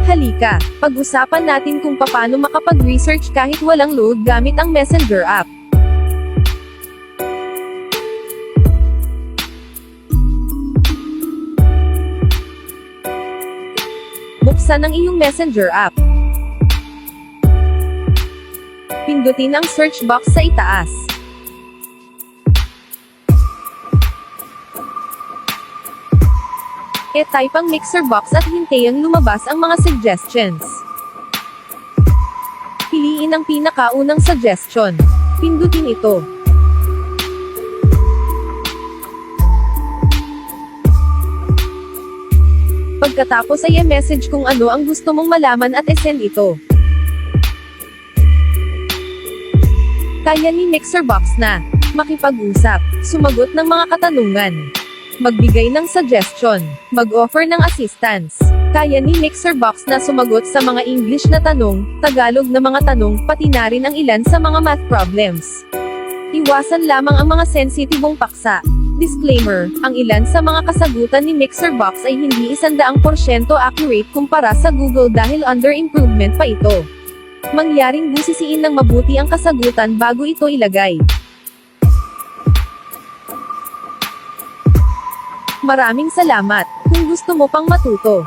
Halika, pag-usapan natin kung paano makapag-research kahit walang load gamit ang Messenger app. Buksan ang iyong Messenger app. Pindutin ang search box sa itaas. E-type ang mixer box at hintayang lumabas ang mga suggestions. Piliin ang pinakaunang suggestion. Pindutin ito. Pagkatapos ay i-message kung ano ang gusto mong malaman at i-send ito. Kaya ni Mixer Box na makipag-usap, sumagot ng mga katanungan, magbigay ng suggestion, mag-offer ng assistance. Kaya ni Mixer Box na sumagot sa mga English na tanong, Tagalog na mga tanong, pati na rin ang ilan sa mga math problems. Iwasan lamang ang mga sensitibong paksa. Disclaimer, ang ilan sa mga kasagutan ni Mixer Box ay hindi 100% accurate kumpara sa Google dahil under improvement pa ito. Mangyaring busisiin ng mabuti ang kasagutan bago ito ilagay. Maraming salamat. Kung gusto mo pang matuto,